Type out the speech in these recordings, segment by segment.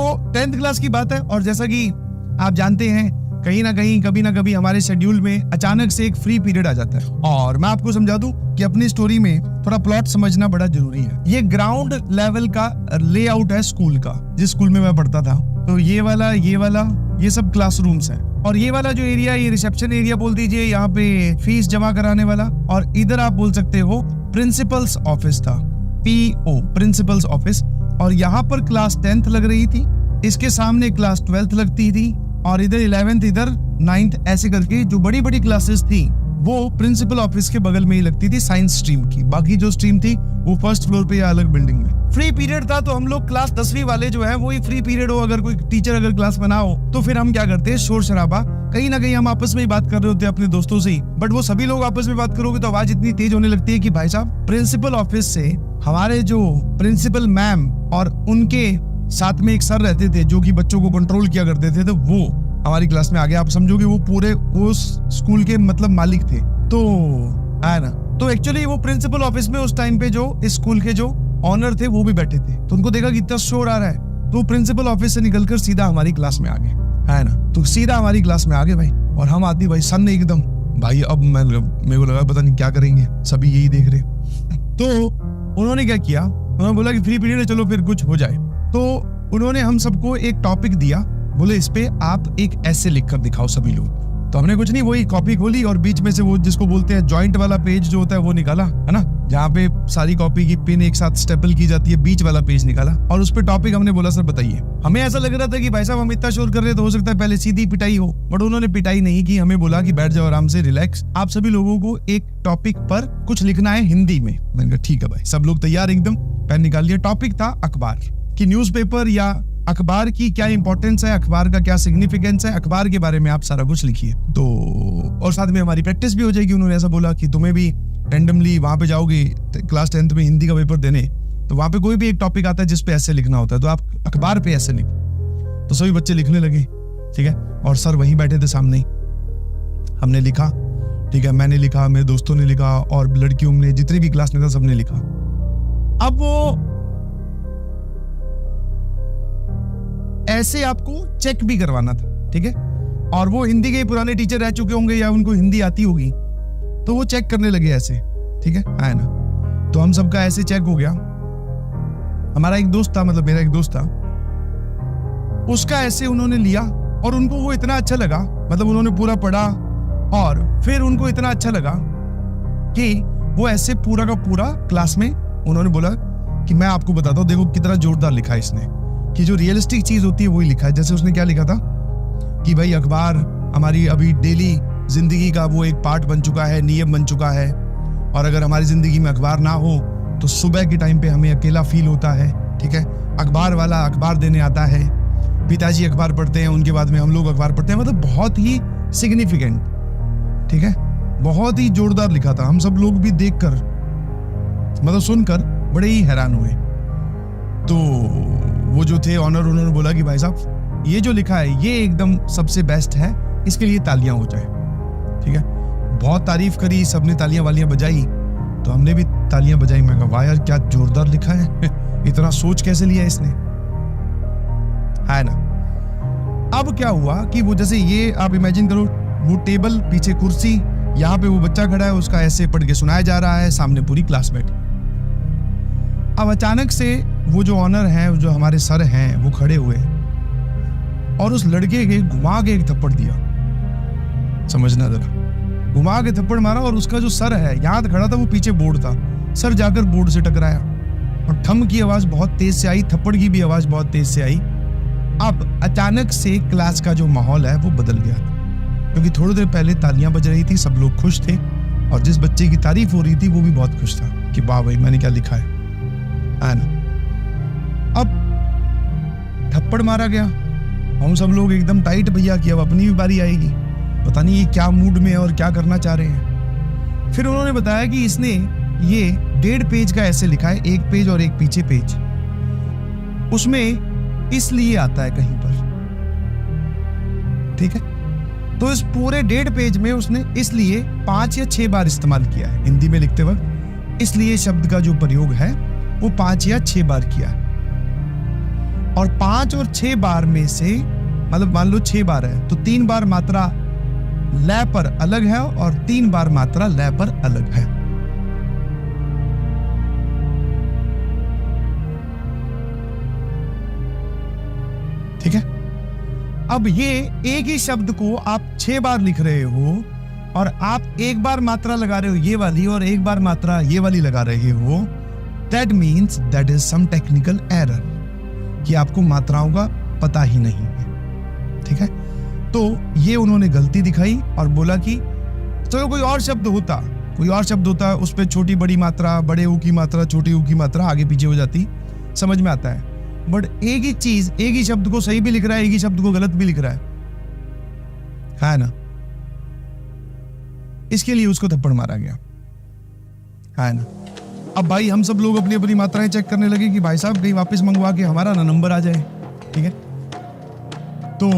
10th class की बात है और जैसा कि आप जानते हैं कहीं ना कहीं कभी ना कभी हमारे शेड्यूल में अचानक से एक फ्री पीरियड आ जाता है। और मैं आपको समझा दूं कि अपनी स्टोरी में थोड़ा प्लॉट समझना बड़ा जरूरी है। ये ग्राउंड लेवल का लेआउट है स्कूल का, जिस स्कूल में मैं पढ़ता था। तो ये वाला ये सब क्लासरूम्स हैं और ये वाला जो एरिया, ये रिसेप्शन एरिया बोल दीजिए, यहाँ पे फीस जमा कराने वाला, और इधर आप बोल सकते हो प्रिंसिपल्स ऑफिस था, PO प्रिंसिपल्स ऑफिस। और यहाँ पर क्लास 10th लग रही थी, इसके सामने क्लास 12th लगती थी, और इधर 11th, इधर 9th, ऐसे करके जो बड़ी बड़ी क्लासेस थी वो प्रिंसिपल ऑफिस के बगल में ही लगती थी साइंस स्ट्रीम की। बाकी जो स्ट्रीम थी वो फर्स्ट फ्लोर पे या अलग बिल्डिंग में। फ्री पीरियड था तो हम लोग क्लास 10वीं वाले जो है वो ही फ्री पीरियड हो, अगर कोई टीचर अगर क्लास में ना हो तो फिर हम क्या करते हैं, शोर शराबा, कहीं ना कहीं हम आपस में ही बात कर रहे होते हैं अपने दोस्तों से ही। बट वो सभी लोग आपस में बात करोगे तो आवाज इतनी तेज होने लगती है कि भाई साहब प्रिंसिपल ऑफिस से हमारे जो प्रिंसिपल मैम और उनके साथ में एक सर रहते थे जो कि बच्चों को कंट्रोल किया करते थे, तो वो हमारी क्लास में आ गया। आप समझोगे वो पूरे उस स्कूल के मतलब मालिक थे, तो है ना। तो एक्चुअली वो प्रिंसिपल ऑफिस में उस टाइम पे जो इस स्कूल के जो ऑनर थे वो भी बैठे थे, तो उनको देखा कि इतना शोर आ रहा है तो प्रिंसिपल ऑफिस से निकलकर सीधा हमारी क्लास में आ गए, है ना। तो सीधा हमारी क्लास में आ गए भाई, और हम आदमी भाई सन एकदम भाई, अब मेरे को लगा पता नहीं क्या करेंगे, सभी यही देख रहे। तो उन्होंने क्या किया, उन्होंने बोला कि फ्री पीरियड है, चलो फिर कुछ हो जाए। तो उन्होंने हम सबको एक टॉपिक दिया, बोले इस पे आप एक ऐसे लिखकर दिखाओ सभी लोग। तो हमने कुछ नहीं, वही कॉपी खोली और बीच में से वो जिसको बोलते हैं जॉइंट वाला पेज जो होता है वो निकाला, है ना, जहाँ पे सारी कॉपी की पिन एक साथ स्टेपल की जाती है, बीच वाला पेज निकाला और उस पे टॉपिक हमने बोला सर बताइए। हमें ऐसा लग रहा था कि भाई साहब हम इतना शोर कर रहे हैं तो हो सकता है पहले सीधी पिटाई हो, बट उन्होंने पिटाई नहीं की, हमें बोला कि बैठ जाओ आराम से, रिलैक्स, आप सभी लोगों को एक टॉपिक पर कुछ लिखना है हिंदी में। मैंने कहा ठीक है भाई, सब लोग तैयार एकदम, पेन निकाल लिया। टॉपिक था अखबार की, न्यूज़पेपर या अखबार की क्या इंपॉर्टेंस है, अखबार का क्या सिग्निफिकेंस है, अखबार के बारे में आप सारा कुछ लिखिए। तो और साथ में हमारी प्रैक्टिस भी हो जाएगी। उन्होंने ऐसा बोला कि तुम्हें भी रैंडमली वहां पे जाओगे क्लास 10th में हिंदी का पेपर देने, तो वहां पे कोई भी एक टॉपिक आता है जिसपे ऐसे लिखना होता है, तो आप अखबार पे ऐसे लिखो। तो सभी बच्चे लिखने लगे, ठीक है, और सर वहीं बैठे थे सामने ही। हमने लिखा, ठीक है, मैंने लिखा, मेरे दोस्तों ने लिखा, और लड़कियों ने, जितनी भी क्लास में था सबने लिखा। अब वो ऐसे आपको चेक भी करवाना था, ठीक है, और वो हिंदी के पुराने टीचर रह चुके होंगे या उनको हिंदी आती होगी, तो वो चेक करने लगे ऐसे, ठीक है ना। तो हम सबका ऐसे चेक हो गया। हमारा एक दोस्त था, मतलब मेरा एक दोस्त था, उसका ऐसे उन्होंने लिया और उनको वो इतना अच्छा लगा, मतलब उन्होंने पूरा पढ़ा और फिर उनको इतना अच्छा लगा कि वो ऐसे पूरा का पूरा क्लास में उन्होंने बोला कि मैं आपको बताता हूँ, देखो कितना जोरदार लिखा है इसने, कि जो रियलिस्टिक चीज होती है वही लिखा है। जैसे उसने क्या लिखा था कि भाई अखबार हमारी अभी डेली जिंदगी का वो एक पार्ट बन चुका है, नियम बन चुका है, और अगर हमारी जिंदगी में अखबार ना हो तो सुबह के टाइम पे हमें अकेला फील होता है, ठीक है। अखबार वाला अखबार देने आता है, पिताजी अखबार पढ़ते हैं, उनके बाद में हम लोग अखबार पढ़ते हैं, मतलब बहुत ही सिग्निफिकेंट, ठीक है, बहुत ही जोरदार लिखा था। हम सब लोग भी देखकर, मतलब सुनकर बड़े ही हैरान हुए। तो वो जो थे ऑनर, उन्होंने बोला कि भाई साहब ये जो लिखा है ये एकदम सबसे बेस्ट है, इसके लिए तालियां हो जाए, ठीक है। बहुत तारीफ करी, सबने तालियां वालियां बजाई, तो हमने भी तालियां बजाई। मैं कहा वाह यार क्या जोरदार लिखा है, इतना सोच कैसे लिया इसने, है ना। अब क्या हुआ कि वो जैसे ये आप इमेजिन करो, वो टेबल, पीछे कुर्सी, यहाँ पे वो बच्चा खड़ा है, उसका ऐसे पढ़ के सुनाया जा रहा है, सामने पूरी क्लास बैठी। अब अचानक से वो जो ऑनर हैं, जो हमारे सर हैं, वो खड़े हुए और उस लड़के के घुमा के एक थप्पड़ दिया। समझना जरा, घुमा के थप्पड़ मारा और उसका जो सर है, यहाँ खड़ा था, वो पीछे बोर्ड था, सर जाकर बोर्ड से टकराया और ठम की आवाज बहुत तेज से आई, थप्पड़ की भी आवाज बहुत तेज से आई। अब अचानक से क्लास का जो माहौल है वो बदल गया, क्योंकि थोड़ी देर पहले तालियां बज रही थी, सब लोग खुश थे, और जिस बच्चे की तारीफ हो रही थी वो भी बहुत खुश था कि वाह भाई मैंने क्या लिखा है ना। अब थप्पड़ मारा गया, हम सब लोग एकदम टाइट भैया कि अब अपनी भी बारी आएगी, पता नहीं ये क्या मूड में है और क्या करना चाह रहे हैं। फिर उन्होंने बताया कि इसने ये 1.5 पेज का ऐसे लिखा है, एक पेज और एक पीछे पेज, उसमें इसलिए आता है कहीं पर, ठीक है। तो इस पूरे 1.5 पेज में उसने इसलिए 5 या 6 बार इस्तेमाल किया है हिंदी में लिखते वक्त। इसलिए शब्द का जो प्रयोग है वो 5 या 6 बार किया है। और 5 और 6 बार में से मतलब मान लो 6 बार है तो 3 बार मात्रा लय पर अलग है और 3 बार मात्रा लय पर अलग है। ठीक है। अब ये एक ही शब्द को आप 6 बार लिख रहे हो और आप एक बार मात्रा लगा रहे हो ये वाली और एक बार मात्रा ये वाली लगा रहे हो, that means that is some technical error, कि आपको मात्राओं का पता ही नहीं है। ठीक है। तो ये उन्होंने गलती दिखाई और बोला कि चलो कोई और शब्द होता उस पर छोटी बड़ी मात्रा, बड़े ऊ की मात्रा, छोटी ऊ की मात्रा आगे पीछे हो जाती, समझ में आता है। बट एक ही चीज, एक ही शब्द को सही भी लिख रहा है, एक ही शब्द को गलत भी लिख रहा है ना। इसके लिए उसको थप्पड़ मारा गया, है ना। अब भाई हम सब लोग अपनी अपनी मात्राएं चेक करने लगे कि भाई साहब कहीं वापस मंगवा के हमारा ना नंबर आ जाए। ठीक है। तो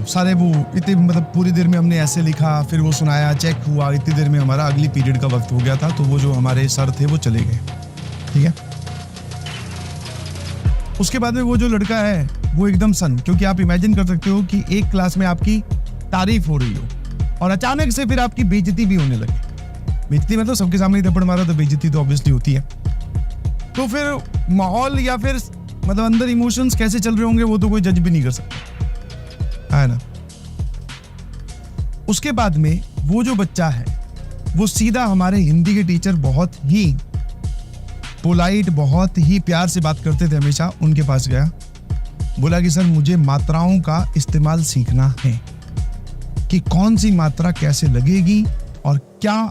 सारे वो इतने मतलब पूरी देर में हमने ऐसे लिखा, फिर वो सुनाया, चेक हुआ, इतनी देर में हमारा अगली पीरियड का वक्त हो गया था। तो वो जो हमारे सर थे वो चले गए। ठीक है। उसके बाद में वो जो लड़का है वो एकदम क्योंकि आप इमेजिन कर सकते हो कि एक क्लास में आपकी तारीफ हो रही हो और अचानक से फिर आपकी बेइज्जती भी होने लगे। बेइज्जती मतलब सबके सामने थप्पड़ मारा तो बेइज्जती तो ऑब्वियसली होती है। तो फिर माहौल या फिर मतलब अंदर इमोशंस कैसे चल रहे होंगे वो तो कोई जज भी नहीं कर सकता, है ना। उसके बाद में वो जो बच्चा है वो सीधा हमारे हिंदी के टीचर बहुत ही पोलाइट, बहुत ही प्यार से बात करते थे हमेशा, उनके पास गया, बोला कि सर मुझे मात्राओं का इस्तेमाल सीखना है कि कौन सी मात्रा कैसे लगेगी और क्या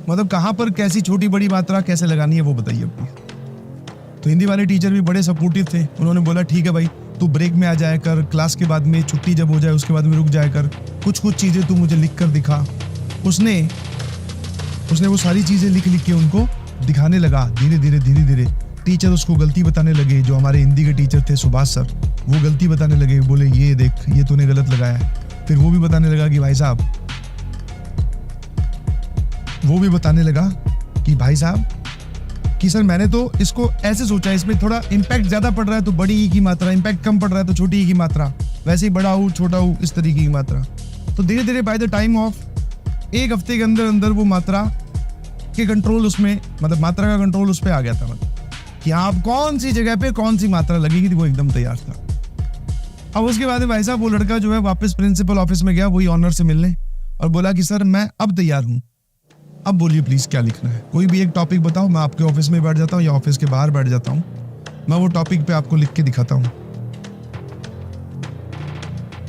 मतलब कहां पर कैसी छोटी बड़ी मात्रा कैसे लगानी है वो बताइए अपनी। तो हिंदी वाले टीचर भी बड़े सपोर्टिव थे। उन्होंने बोला ठीक है भाई, तू ब्रेक में आ जाया कर, क्लास के बाद में छुट्टी जब हो जाए उसके बाद में रुक जाया कर, कुछ चीजें तू मुझे लिख कर दिखा। उसने वो सारी चीजें लिख के उनको दिखाने लगा। धीरे धीरे टीचर उसको गलती बताने लगे। जो हमारे हिंदी के टीचर थे सुभाष सर, वो गलती बताने लगे, बोले ये देख ये तूने गलत लगाया है। फिर वो भी बताने लगा कि भाई साहब कि सर मैंने तो इसको ऐसे सोचा, इसमें थोड़ा इम्पैक्ट ज्यादा पड़ रहा है तो बड़ी ई की मात्रा, इम्पैक्ट कम पड़ रहा है तो छोटी ई की मात्रा, वैसे ही बड़ा ऊ छोटा ऊ इस तरीके की मात्रा। तो धीरे धीरे बाय द टाइम ऑफ एक हफ्ते के अंदर वो मात्रा के कंट्रोल उसमें मतलब मात्रा का कंट्रोल उस पर आ गया था, मतलब कि आप कौन सी जगह पे कौन सी मात्रा लगेगी थी वो एकदम तैयार था। अब उसके बाद भाई साहब वो लड़का जो है वापस प्रिंसिपल ऑफिस में गया वही ऑनर से मिलने और बोला कि सर मैं अब तैयार हूँ, अब बोलिए प्लीज क्या लिखना है, कोई भी एक टॉपिक बताओ, मैं आपके ऑफिस में बैठ जाता हूँ या ऑफिस के बाहर बैठ जाता हूँ, मैं वो टॉपिक पे आपको लिख के दिखाता हूँ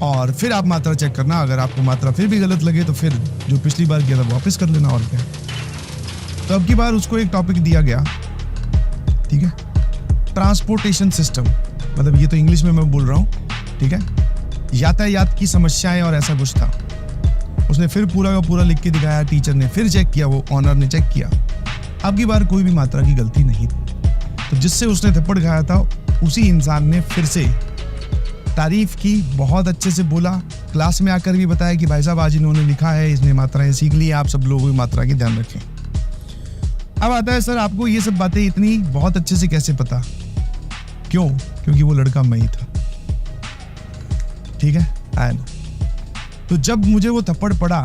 और फिर आप मात्रा चेक करना। अगर आपको मात्रा फिर भी गलत लगे तो फिर जो पिछली बार किया था वापस कर लेना और क्या। तो अब की बार उसको एक टॉपिक दिया गया, ठीक है, ट्रांसपोर्टेशन सिस्टम, मतलब ये तो इंग्लिश में मैं बोल रहा हूँ, ठीक है, यातायात की समस्याएं और ऐसा कुछ था। उसने फिर पूरा का पूरा लिख के दिखाया, टीचर ने फिर चेक किया, वो ऑनर ने चेक किया। अब की बार कोई भी मात्रा की गलती नहीं थी। तो जिससे उसने थप्पड़ खाया था उसी इंसान ने फिर से तारीफ की, बहुत अच्छे से बोला, क्लास में आकर भी बताया कि भाई साहब आज इन्होंने लिखा है, इसने मात्राएं सीख ली, आप सब लोग मात्रा की ध्यान रखें। अब आता है सर आपको ये सब बातें इतनी बहुत अच्छे से कैसे पता? क्यों? क्योंकि वो लड़का मैं ही था, ठीक है, आया ना। तो जब मुझे वो थप्पड़ पड़ा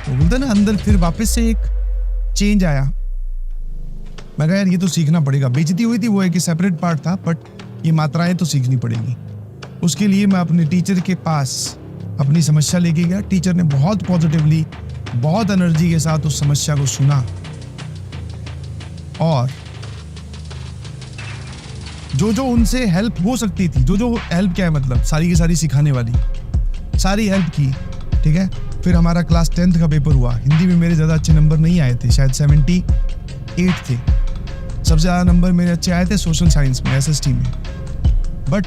तो बोलते ना अंदर फिर वापस से एक चेंज आया। मैं कहा यार ये तो सीखना पड़ेगा। बेइज्जती हुई थी वो एक सेपरेट पार्ट था, बट ये मात्राएं तो सीखनी पड़ेगी। उसके लिए मैं अपने टीचर के पास अपनी समस्या लेके गया। टीचर ने बहुत पॉजिटिवली, बहुत एनर्जी के साथ उस समस्या को सुना और जो उनसे हेल्प हो सकती थी, जो हेल्प क्या है मतलब सारी की सारी सिखाने वाली सारी हेल्प की, ठीक है। फिर हमारा क्लास 10th का पेपर हुआ। हिंदी में मेरे ज़्यादा अच्छे नंबर नहीं आए थे, शायद 78 थे। सबसे ज़्यादा नंबर मेरे अच्छे आए थे सोशल साइंस में, SST में। बट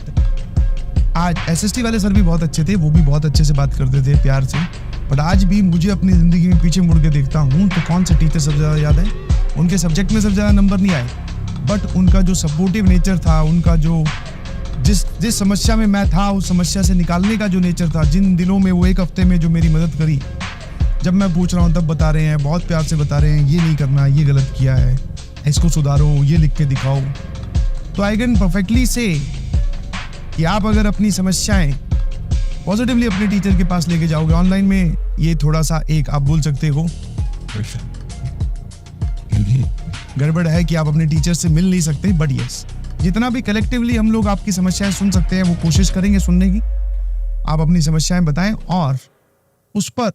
आज SST वाले सर भी बहुत अच्छे थे, वो भी बहुत अच्छे से बात करते थे प्यार से। बट आज भी मुझे अपनी ज़िंदगी में पीछे मुड़ के देखता हूँ तो कौन से टीचर सबसे ज़्यादा याद है? उनके सब्जेक्ट में सबसे ज़्यादा नंबर नहीं आए, बट उनका जो सपोर्टिव नेचर था, उनका जो जिस समस्या में मैं था उस समस्या से निकालने का जो नेचर था, जिन दिनों में वो एक हफ्ते में जो मेरी मदद करी, जब मैं पूछ रहा हूँ तब बता रहे हैं, बहुत प्यार से बता रहे हैं, ये नहीं करना, ये गलत किया है, इसको सुधारो, ये लिख के दिखाओ। तो आई कैन परफेक्टली से कि आप अगर अपनी समस्याएं पॉजिटिवली अपने टीचर के पास लेके जाओगे ऑनलाइन में, ये थोड़ा सा एक आप बोल सकते हो गड़बड़ है कि आप अपने टीचर से मिल नहीं सकते, बट यस जितना भी कलेक्टिवली हम लोग आपकी समस्याएं सुन सकते हैं वो कोशिश करेंगे सुनने की। आप अपनी समस्याएं बताएं और उस पर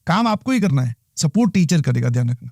काम आपको ही करना है, सपोर्ट टीचर करेगा, ध्यान रखना।